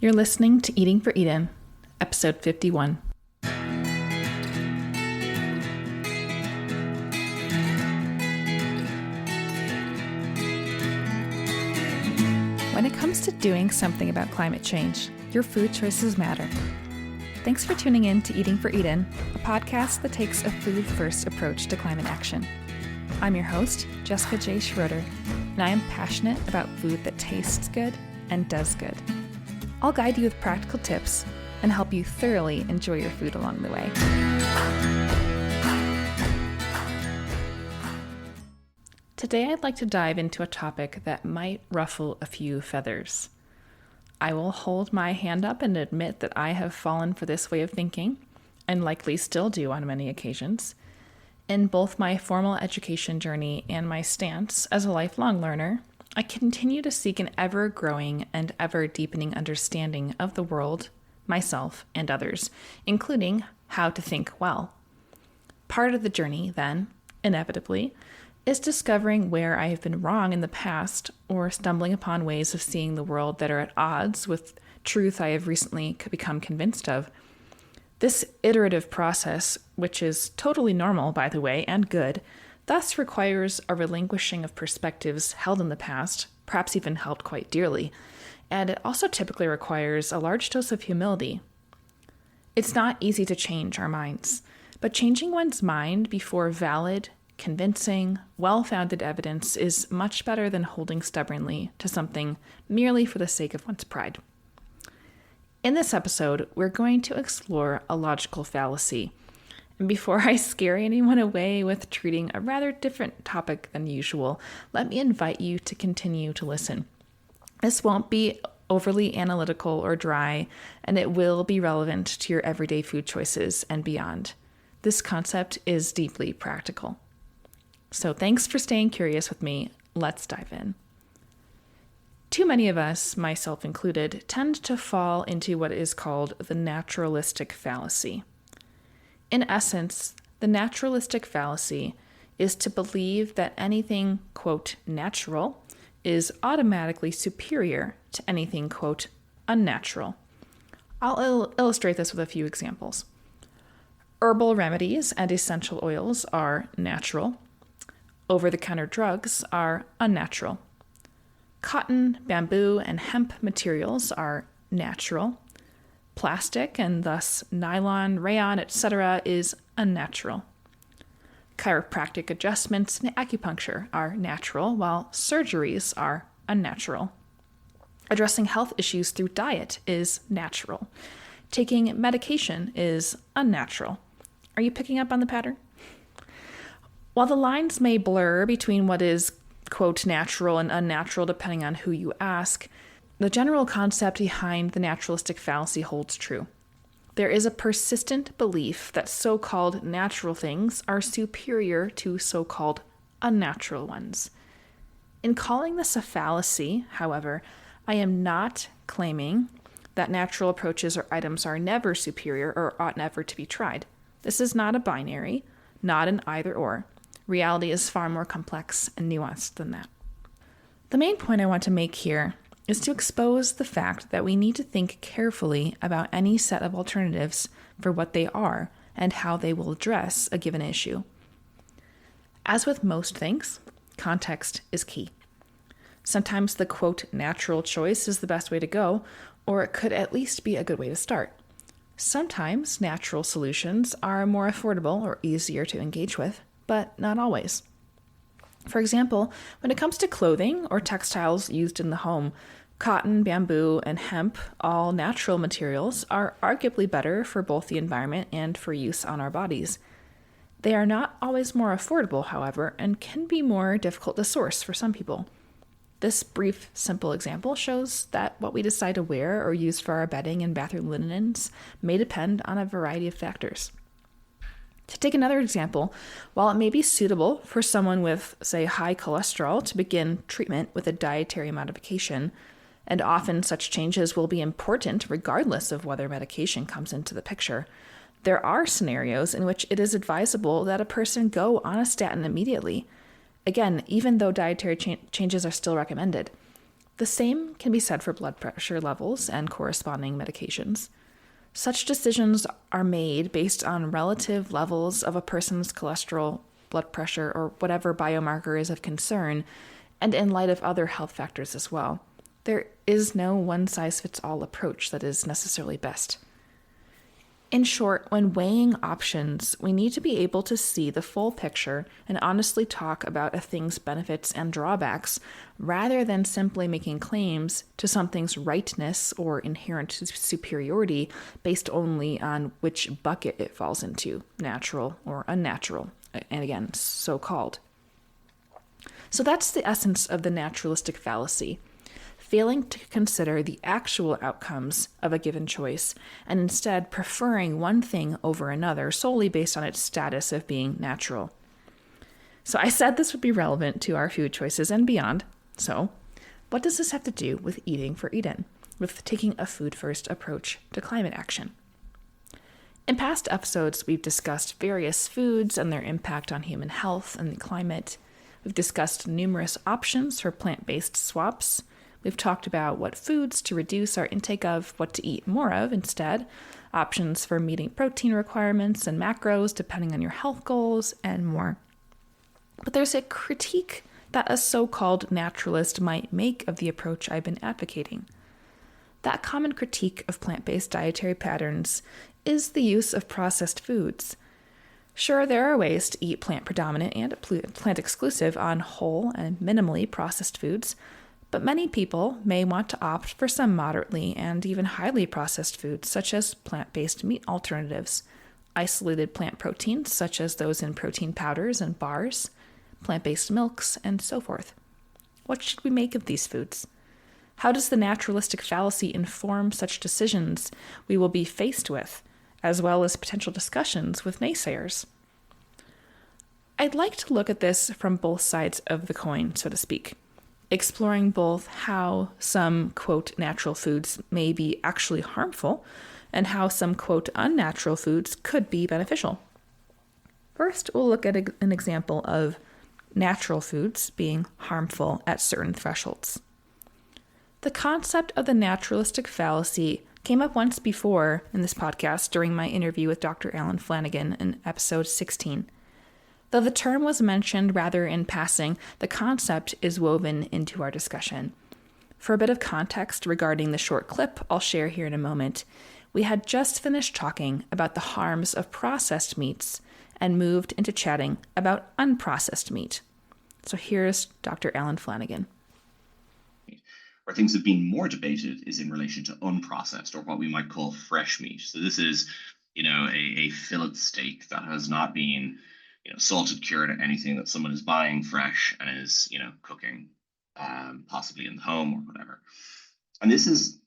You're listening to Eating for Eden, episode 51. When it comes to doing something about climate change, your food choices matter. Thanks for tuning in to Eating for Eden, a podcast that takes a food-first approach to climate action. I'm your host, Jessica J. Schroeder, and I am passionate about food that tastes good and does good. I'll guide you with practical tips and help you thoroughly enjoy your food along the way. Today, I'd like to dive into a topic that might ruffle a few feathers. I will hold my hand up and admit that I have fallen for this way of thinking, and likely still do on many occasions. In both my formal education journey and my stance as a lifelong learner, I continue to seek an ever-growing and ever-deepening understanding of the world, myself, and others, including how to think well. Part of the journey, then, inevitably, is discovering where I have been wrong in the past or stumbling upon ways of seeing the world that are at odds with truth I have recently become convinced of. This iterative process, which is totally normal, by the way, and good, thus requires a relinquishing of perspectives held in the past, perhaps even held quite dearly, and it also typically requires a large dose of humility. It's not easy to change our minds, but changing one's mind before valid, convincing, well-founded evidence is much better than holding stubbornly to something merely for the sake of one's pride. In this episode, we're going to explore a logical fallacy. And before I scare anyone away with treating a rather different topic than usual, let me invite you to continue to listen. This won't be overly analytical or dry, and it will be relevant to your everyday food choices and beyond. This concept is deeply practical. So thanks for staying curious with me. Let's dive in. Too many of us, myself included, tend to fall into what is called the naturalistic fallacy. In essence, the naturalistic fallacy is to believe that anything, quote, natural is automatically superior to anything, quote, unnatural. I'll illustrate this with a few examples. Herbal remedies and essential oils are natural. Over-the-counter drugs are unnatural. Cotton, bamboo, and hemp materials are natural. Plastic, and thus nylon, rayon, etc., is unnatural. Chiropractic adjustments and acupuncture are natural, while surgeries are unnatural. Addressing health issues through diet is natural. Taking medication is unnatural. Are you picking up on the pattern? While the lines may blur between what is, quote, natural and unnatural depending on who you ask, the general concept behind the naturalistic fallacy holds true. There is a persistent belief that so-called natural things are superior to so-called unnatural ones. In calling this a fallacy, however, I am not claiming that natural approaches or items are never superior or ought never to be tried. This is not a binary, not an either-or. Reality is far more complex and nuanced than that. The main point I want to make here is to expose the fact that we need to think carefully about any set of alternatives for what they are and how they will address a given issue. As with most things, context is key. Sometimes the, quote, natural choice is the best way to go, or it could at least be a good way to start. Sometimes natural solutions are more affordable or easier to engage with, but not always. For example, when it comes to clothing or textiles used in the home, cotton, bamboo, and hemp, all natural materials, are arguably better for both the environment and for use on our bodies. They are not always more affordable, however, and can be more difficult to source for some people. This brief, simple example shows that what we decide to wear or use for our bedding and bathroom linens may depend on a variety of factors. To take another example, while it may be suitable for someone with, say, high cholesterol to begin treatment with a dietary modification, and often such changes will be important regardless of whether medication comes into the picture, there are scenarios in which it is advisable that a person go on a statin immediately. Again, even though dietary changes are still recommended. The same can be said for blood pressure levels and corresponding medications. Such decisions are made based on relative levels of a person's cholesterol, blood pressure, or whatever biomarker is of concern, and in light of other health factors as well. There is no one-size-fits-all approach that is necessarily best. In short, when weighing options, we need to be able to see the full picture and honestly talk about a thing's benefits and drawbacks, rather than simply making claims to something's rightness or inherent superiority based only on which bucket it falls into, natural or unnatural, and again, so-called. So that's the essence of the naturalistic fallacy. Failing to consider the actual outcomes of a given choice and instead preferring one thing over another solely based on its status of being natural. So I said this would be relevant to our food choices and beyond. So what does this have to do with eating for Eden, with taking a food-first approach to climate action? In past episodes, we've discussed various foods and their impact on human health and the climate. We've discussed numerous options for plant-based swaps. We've talked about what foods to reduce our intake of, what to eat more of instead, options for meeting protein requirements and macros depending on your health goals, and more. But there's a critique that a so-called naturalist might make of the approach I've been advocating. That common critique of plant-based dietary patterns is the use of processed foods. Sure, there are ways to eat plant-predominant and plant-exclusive on whole and minimally processed foods, but many people may want to opt for some moderately and even highly processed foods, such as plant-based meat alternatives, isolated plant proteins, such as those in protein powders and bars, plant-based milks, and so forth. What should we make of these foods? How does the naturalistic fallacy inform such decisions we will be faced with, as well as potential discussions with naysayers? I'd like to look at this from both sides of the coin, so to speak, exploring both how some, quote, natural foods may be actually harmful and how some, quote, unnatural foods could be beneficial. First, we'll look at an example of natural foods being harmful at certain thresholds. The concept of the naturalistic fallacy came up once before in this podcast during my interview with Dr. Alan Flanagan in episode 16. Though the term was mentioned rather in passing, the concept is woven into our discussion. For a bit of context regarding the short clip I'll share here in a moment, we had just finished talking about the harms of processed meats and moved into chatting about unprocessed meat. So here's Dr. Alan Flanagan. Where things have been more debated is in relation to unprocessed, or what we might call fresh meat. So this is, a fillet steak that has not been salted, cured, or anything, that someone is buying fresh and is, cooking, possibly in the home or whatever. And this has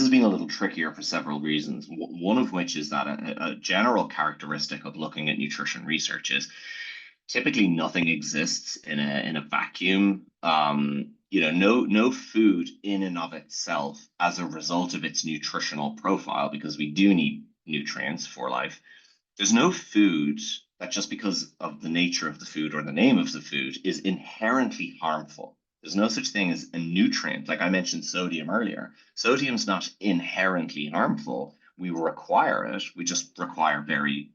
been a little trickier for several reasons. One of which is that a general characteristic of looking at nutrition research is typically nothing exists in a vacuum. No food in and of itself as a result of its nutritional profile, because we do need nutrients for life. There's no food that just because of the nature of the food or the name of the food is inherently harmful. There's no such thing as a nutrient. Like I mentioned sodium earlier. Sodium's not inherently harmful. We require it. We just require very,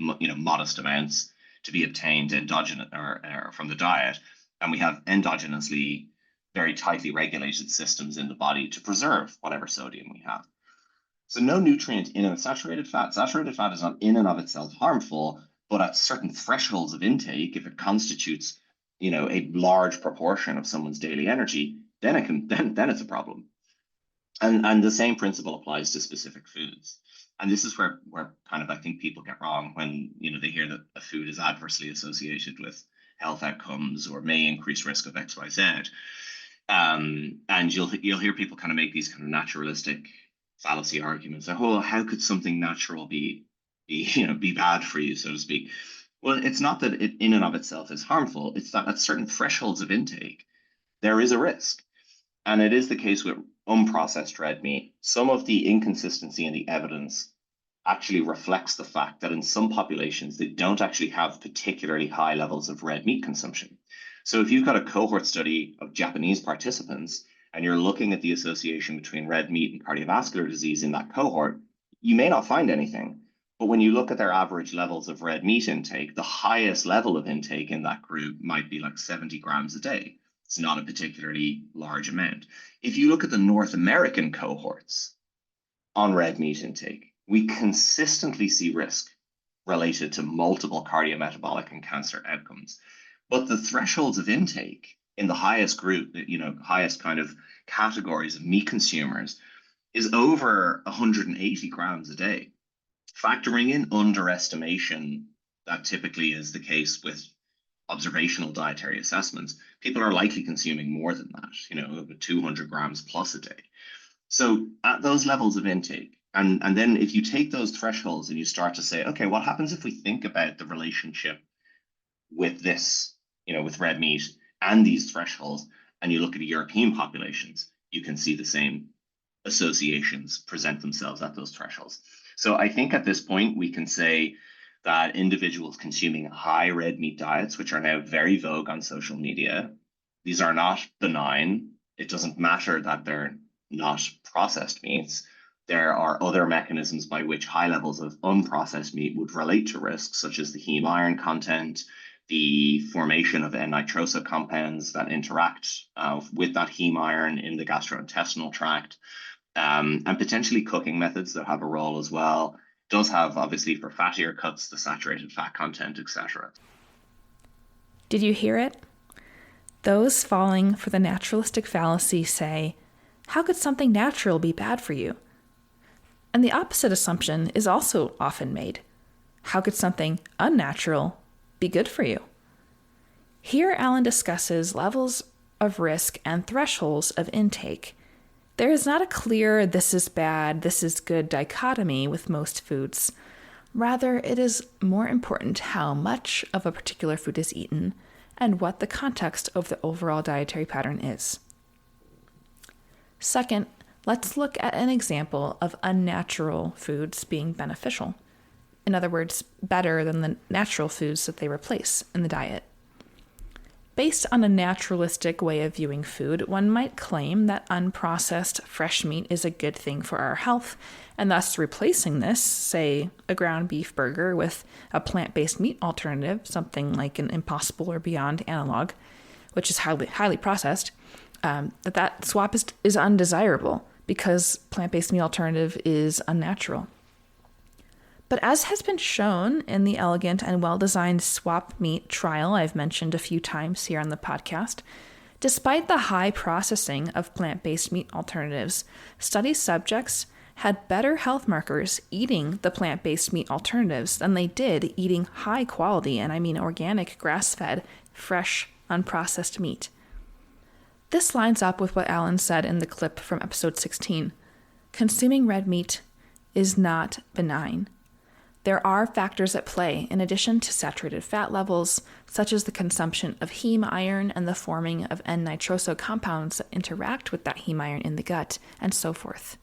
modest amounts to be obtained endogenous or from the diet. And we have endogenously very tightly regulated systems in the body to preserve whatever sodium we have. So no nutrient in a saturated fat. Saturated fat is not in and of itself harmful, but at certain thresholds of intake, if it constitutes, a large proportion of someone's daily energy, then it's a problem. And the same principle applies to specific foods. And this is where kind of I think people get wrong when they hear that a food is adversely associated with health outcomes or may increase risk of XYZ. And you'll hear people kind of make these kind of naturalistic fallacy arguments. Like, oh, how could something natural be bad for you, so to speak? Well, it's not that it in and of itself is harmful. It's that at certain thresholds of intake, there is a risk. And it is the case with unprocessed red meat. Some of the inconsistency in the evidence actually reflects the fact that in some populations, they don't actually have particularly high levels of red meat consumption. So if you've got a cohort study of Japanese participants and you're looking at the association between red meat and cardiovascular disease in that cohort, you may not find anything. But when you look at their average levels of red meat intake, the highest level of intake in that group might be like 70 grams a day. It's not a particularly large amount. If you look at the North American cohorts on red meat intake, we consistently see risk related to multiple cardiometabolic and cancer outcomes. But the thresholds of intake in the highest group, highest kind of categories of meat consumers is over 180 grams a day. Factoring in underestimation, that typically is the case with observational dietary assessments, people are likely consuming more than that, over 200 grams plus a day. So at those levels of intake, and then if you take those thresholds and you start to say, okay, what happens if we think about the relationship with this, with red meat and these thresholds, and you look at European populations, you can see the same associations present themselves at those thresholds. So I think at this point, we can say that individuals consuming high red meat diets, which are now very vogue on social media, these are not benign. It doesn't matter that they're not processed meats. There are other mechanisms by which high levels of unprocessed meat would relate to risks, such as the heme iron content, the formation of N-nitroso compounds that interact with that heme iron in the gastrointestinal tract, and potentially cooking methods that have a role as well. It does have, obviously, for fattier cuts, the saturated fat content, etc. Did you hear it? Those falling for the naturalistic fallacy say, how could something natural be bad for you? And the opposite assumption is also often made. How could something unnatural be good for you? Here, Alan discusses levels of risk and thresholds of intake. There is not a clear this is bad, this is good dichotomy with most foods. Rather, it is more important how much of a particular food is eaten and what the context of the overall dietary pattern is. Second, let's look at an example of unnatural foods being beneficial. In other words, better than the natural foods that they replace in the diet. Based on a naturalistic way of viewing food, one might claim that unprocessed fresh meat is a good thing for our health, and thus replacing this, say, a ground beef burger with a plant-based meat alternative, something like an Impossible or Beyond analog, which is highly processed, that swap is undesirable because plant-based meat alternative is unnatural. But as has been shown in the elegant and well-designed swap meat trial I've mentioned a few times here on the podcast, despite the high processing of plant-based meat alternatives, study subjects had better health markers eating the plant-based meat alternatives than they did eating high quality, and I mean organic, grass-fed, fresh, unprocessed meat. This lines up with what Alan said in the clip from episode 16. Consuming red meat is not benign. There are factors at play in addition to saturated fat levels, such as the consumption of heme iron and the forming of N-nitroso compounds that interact with that heme iron in the gut, and so forth.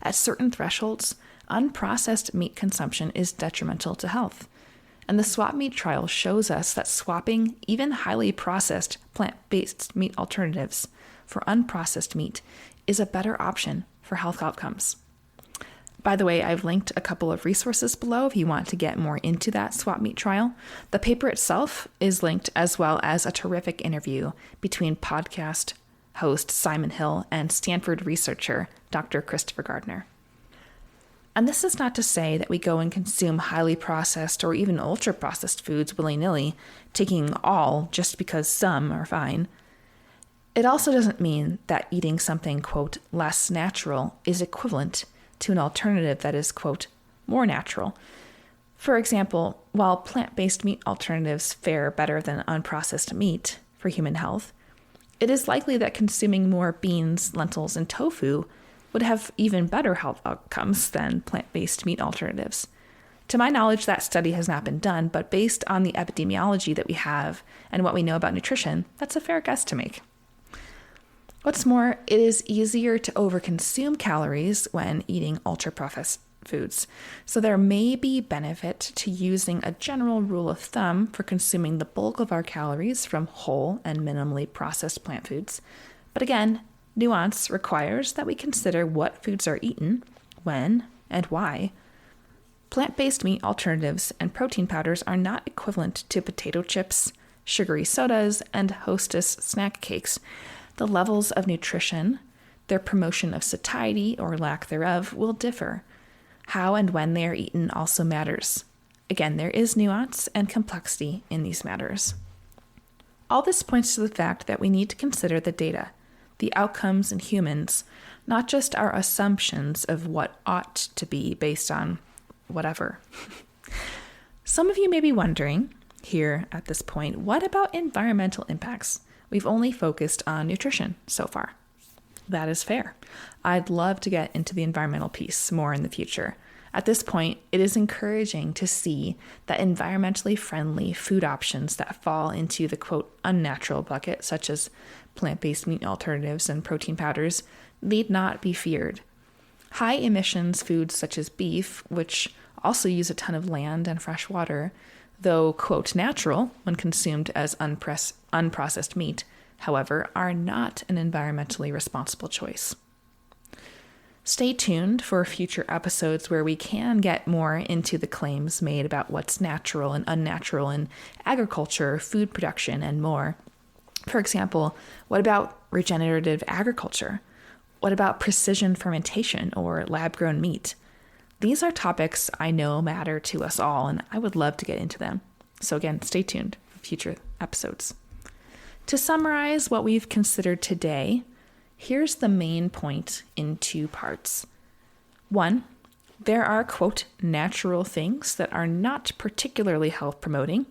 At certain thresholds, unprocessed meat consumption is detrimental to health. And the swap meat trial shows us that swapping even highly processed plant-based meat alternatives for unprocessed meat is a better option for health outcomes. By the way, I've linked a couple of resources below if you want to get more into that swap meat trial. The paper itself is linked, as well as a terrific interview between podcast host Simon Hill and Stanford researcher Dr. Christopher Gardner. And this is not to say that we go and consume highly processed or even ultra-processed foods willy-nilly, taking all just because some are fine. It also doesn't mean that eating something, quote, less natural is equivalent to an alternative that is, quote, more natural. For example, while plant-based meat alternatives fare better than unprocessed meat for human health, it is likely that consuming more beans, lentils, and tofu would have even better health outcomes than plant-based meat alternatives. To my knowledge, that study has not been done, but based on the epidemiology that we have and what we know about nutrition, that's a fair guess to make. What's more, it is easier to overconsume calories when eating ultra-processed foods, so there may be benefit to using a general rule of thumb for consuming the bulk of our calories from whole and minimally processed plant foods. But again, Nuance requires that we consider what foods are eaten, when, and why. Plant-based meat alternatives and protein powders are not equivalent to potato chips, sugary sodas, and Hostess snack cakes. The levels of nutrition, their promotion of satiety or lack thereof, will differ. How and when they are eaten also matters. Again, there is nuance and complexity in these matters. All this points to the fact that we need to consider the data, the outcomes in humans, not just our assumptions of what ought to be based on whatever. Some of you may be wondering, here at this point, what about environmental impacts? We've only focused on nutrition so far. That is fair. I'd love to get into the environmental piece more in the future. At this point, it is encouraging to see that environmentally friendly food options that fall into the quote unnatural bucket, such as plant-based meat alternatives and protein powders, need not be feared. High emissions foods such as beef, which also use a ton of land and fresh water, though quote natural when consumed as unprocessed meat, however, are not an environmentally responsible choice. Stay tuned for future episodes where we can get more into the claims made about what's natural and unnatural in agriculture, food production, and more. For example, what about regenerative agriculture? What about precision fermentation or lab-grown meat? These are topics I know matter to us all, and I would love to get into them. So again, stay tuned for future episodes. To summarize what we've considered today, here's the main point in 2 parts. 1, there are, quote, natural things that are not particularly health promoting,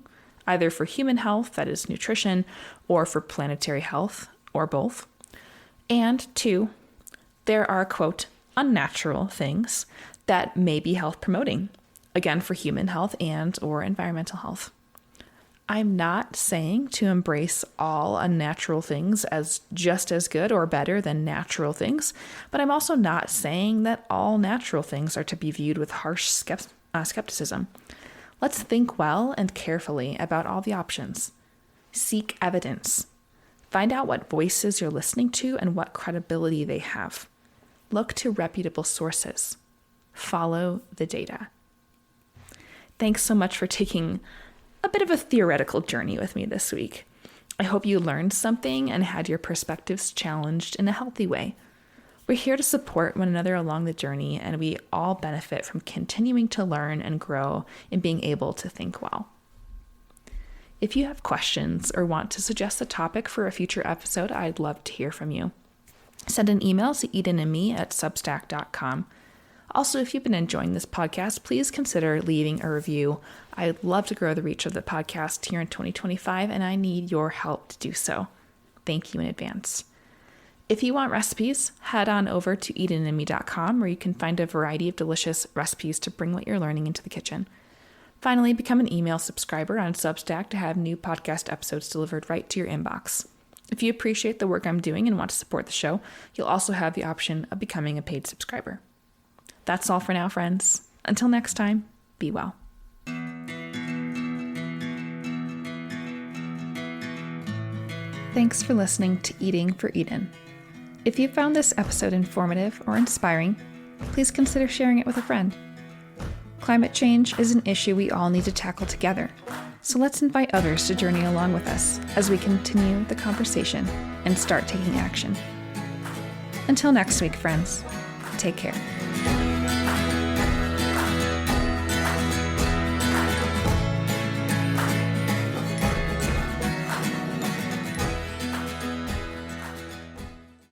either for human health, that is nutrition, or for planetary health, or both. And 2, there are, quote, unnatural things that may be health promoting, again, for human health and or environmental health. I'm not saying to embrace all unnatural things as just as good or better than natural things, but I'm also not saying that all natural things are to be viewed with harsh skepticism. Let's think well and carefully about all the options. Seek evidence. Find out what voices you're listening to and what credibility they have. Look to reputable sources. Follow the data. Thanks so much for taking a bit of a theoretical journey with me this week. I hope you learned something and had your perspectives challenged in a healthy way. We're here to support one another along the journey, and we all benefit from continuing to learn and grow in being able to think well. If you have questions or want to suggest a topic for a future episode, I'd love to hear from you. Send an email to edenandme@substack.com. Also, if you've been enjoying this podcast, please consider leaving a review. I'd love to grow the reach of the podcast here in 2025, and I need your help to do so. Thank you in advance. If you want recipes, head on over to edenandme.com, where you can find a variety of delicious recipes to bring what you're learning into the kitchen. Finally, become an email subscriber on Substack to have new podcast episodes delivered right to your inbox. If you appreciate the work I'm doing and want to support the show, you'll also have the option of becoming a paid subscriber. That's all for now, friends. Until next time, be well. Thanks for listening to Eating for Eden. If you found this episode informative or inspiring, please consider sharing it with a friend. Climate change is an issue we all need to tackle together, so let's invite others to journey along with us as we continue the conversation and start taking action. Until next week, friends, take care.